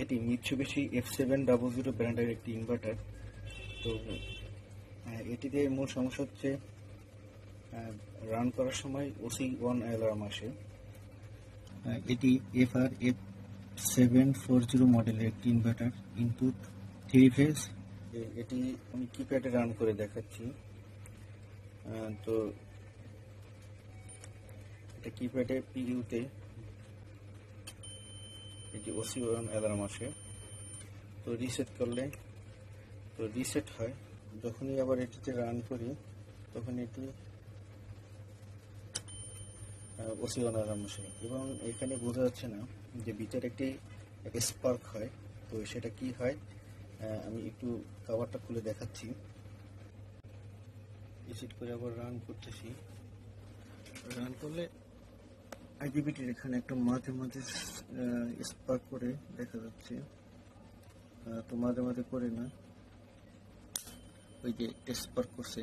এটি Mitsubishi F700 ব্র্যান্ডের একটি ইনভার্টার। তো এটিতে মূল সমস্যা হচ্ছে রান করার সময় OC1 অ্যালার্ম আসে। এটি FR740 মডেলের একটি ইনভার্টার, ইনপুট 3 ফেজ। এটি আমি কিপ্যাডে রান করে দেখাচ্ছি। তো এটা কিপ্যাডে পিইউতে এটি OC1 অ্যালার্ম আসে। তো রিসেট করলে রিসেট হয়। যখনই আবার এটিতে রান করি তখন এটি OC1 অ্যালার্ম আসে, এবং এখানে বোঝা যাচ্ছে না যে ভিতরে একটি স্পার্ক হয়। তো সেটা কি হয়, আমি একটু কভারটা খুলে দেখাচ্ছি। রিসেট করে আবার রান করতেছি। রান করলে আইজিবিটির এখানে একটা মাঝে মাঝে স্পার্ক করে দেখা যাচ্ছে। তো মাঝে মাঝে করে না, ওই যে স্পার্ক করছে।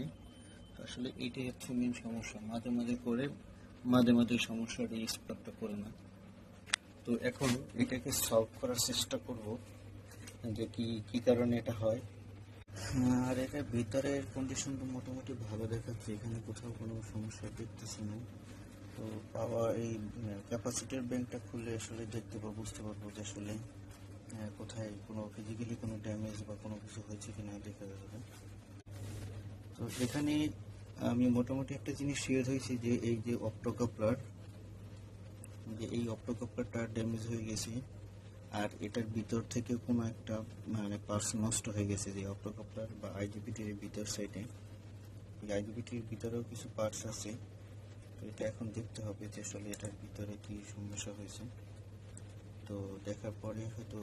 আসলে এইটাই হচ্ছে মেন সমস্যা, মাঝে মাঝে করে মাঝে মাঝে সমস্যাটা স্পার্কটা করে না। তো এখন এটাকে সলভ করার চেষ্টা করব যে কি কারণে এটা হয়। আর এটা ভিতরের কন্ডিশনটা মোটামুটি ভালো দেখাচ্ছে, এখানে কোথাও কোনো সমস্যা দেখতেছি না। তো পাওয়ার এই ক্যাপাসিটির ব্যাংকটা খুললে আসলে দেখতে পাবো, বুঝতে পারবো যে আসলে কোথায় কোনো ফিজিক্যালি কোনো ড্যামেজ বা কোনো কিছু হয়েছে কিনা দেখা যাবে। তো এখানে আমি মোটামুটি একটা জিনিস শেয়ার হয়েছি যে এই যে অপ্টোকাপলারটা ড্যামেজ হয়ে গেছে, আর এটার ভিতর থেকে কোনো একটা মানে পার্টস নষ্ট হয়ে গেছে, যে অপ্টোকাপলার বা আইজিবিটির ভিতর সাইডে। আইজিবিটির ভিতরেও কিছু পার্টস আছে। তো এটা এখন দেখতে হবে যে আসলে এটার ভিতরে কি সমস্যা হয়েছে। তো দেখার পরে হয়তো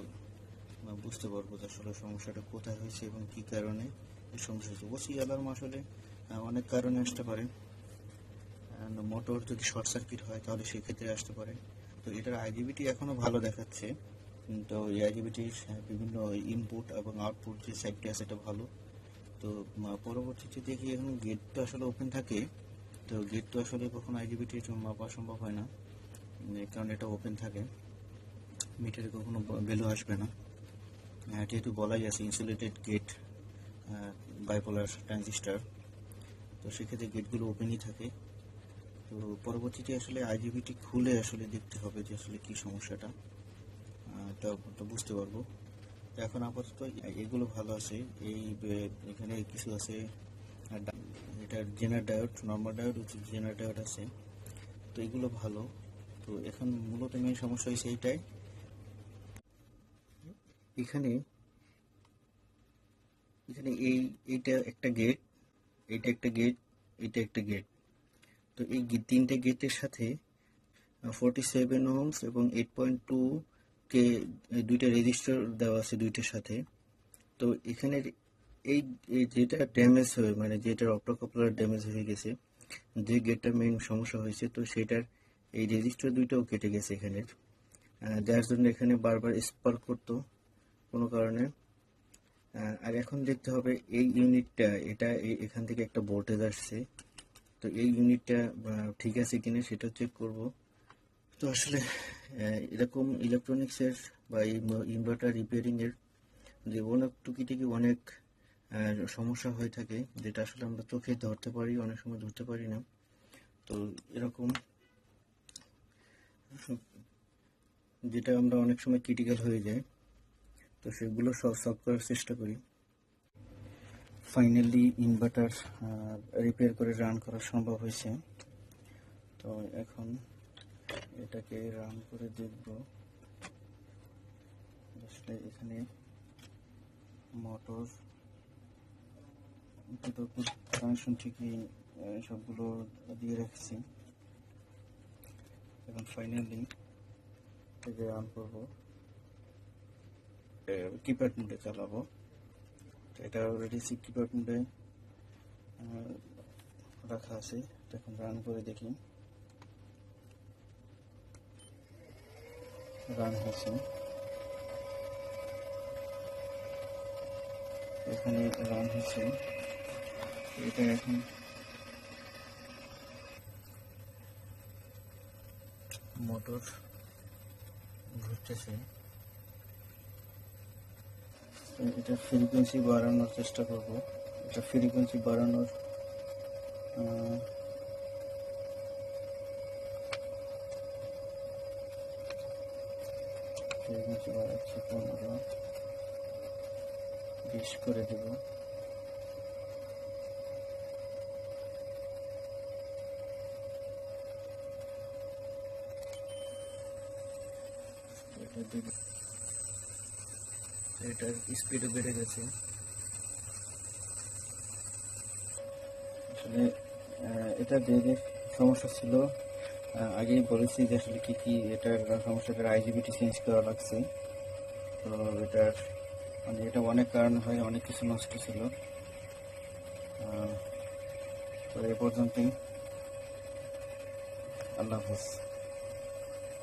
বুঝতে পারবো যে আসলে সমস্যাটা কোথায় হয়েছে এবং কি কারণে এই সমস্যা হয়েছে। ওসি অ্যালার্ম আসলে অনেক কারণে আসতে পারে। মোটর যদি শর্ট সার্কিট হয় তাহলে সেক্ষেত্রে আসতে পারে। তো এটার আইজিবিটি এখনও ভালো দেখাচ্ছে, তো এই আইজিবিটির বিভিন্ন ইনপুট এবং আউটপুট যে সাইডটি আছে এটা ভালো। তো পরবর্তীতে দেখি এখন গেট তো আসলে ওপেন থাকে। তো গেট তো আসলে কখনো আইজিবিটির মাপা সম্ভব হয় না, কারণ এটা ওপেন থাকে, মিটারে কখনো ভ্যালু আসবে না। যেহেতু বলাই আছে ইনসুলেটেড গেট বাইপোলার ট্রানজিস্টর, তো সেক্ষেত্রে গেটগুলো ওপেনই থাকে। তো পরবর্তীতে আসলে আইজিবিটি খুলে আসলে দেখতে হবে যে আসলে কি সমস্যাটা, তো বুঝতে পারবো। এখন আপাতত এগুলো ভালো আছে। এখানে কিছু আছে, এটার জেনার ডায়োড, নর্মাল ডায়োড, জেনার ডায়োড আছে। তো এগুলো ভালো। তো এখন মূলত মেন সমস্যা হয়েছে এইটাই। এখানে এইটা একটা গেট, এইটা একটা গেট, এইটা একটা গেট। তো এই তিনটে গেটের সাথে 47 ohms এবং 8.2 কে দুইটা রেজিস্টার দেওয়া আছে দুইটার সাথে। তো এখানে এই যেটা ড্যামেজ হয়ে মানে যেটার অপ্টোকাপলার ড্যামেজ হয়ে গেছে, যে গেটটা মেইন সমস্যা হয়েছে, তো সেটার এই রেজিস্টার দুইটাও কেটে গেছে এখানে, যার জন্য এখানে বারবার স্পার্ক করতো কোনো কারণে। আর এখন দেখতে হবে এই ইউনিটটা, এটা এখান থেকে একটা ভোল্টেজ আসছে, তো এই ইউনিটটা ঠিক আছে কিনা সেটা চেক করব। তো আসলে এরকম ইলেকট্রনিক্সের বা এই ইনভার্টার রিপেয়ারিংয়ের যে অনেক টুকিটাকি অনেক সমস্যা হয়ে থাকে, যেটা আসলে আমরা চোখে ধরতে পারি, অনেক সময় ধরতে পারি না। তো এরকম যেটা আমরা অনেক সময় ক্রিটিক্যাল হয়ে যায়, তো সেগুলো সলভ করার চেষ্টা করি। ফাইনালি ইনভার্টার রিপেয়ার করে রান করা সম্ভব হয়েছে। তো এখন এটাকে রান করে দেখব আসলে এখানে মোটর কানেকশন ঠিকই সবগুলো দিয়ে রাখছি। এখন ফাইনালি এটাকে রান করব, কিপ্যাড মোডে চালাবো। এটা অলরেডি কিপ্যাড মোডে রাখা আছে। এখন রান করে দেখি, রান হয়েছে। এখানে রান হয়েছে, এটা এখন মোটর ঘুরতেছে। এটা ফ্রিকোয়েন্সি বাড়ানোর চেষ্টা করব। এটা ফ্রিকোয়েন্সি বাড়ানোর ফ্রিকোয়েন্সি বাড়াচ্ছি 15, 20 করে দেব। এটা দেব, এটার স্পিডও বেড়ে গেছে। আসলে এটা যে সমস্যা ছিল, আগেই বলেছি যে আসলে কি এটার সমস্যাটার আইজিবিটি চেঞ্জ করা লাগছে। তো এটার মানে এটা অনেক কারণ হয়, অনেক কিছু নষ্ট ছিল। তো এ পর্যন্তই, আল্লাহ হাফেজ।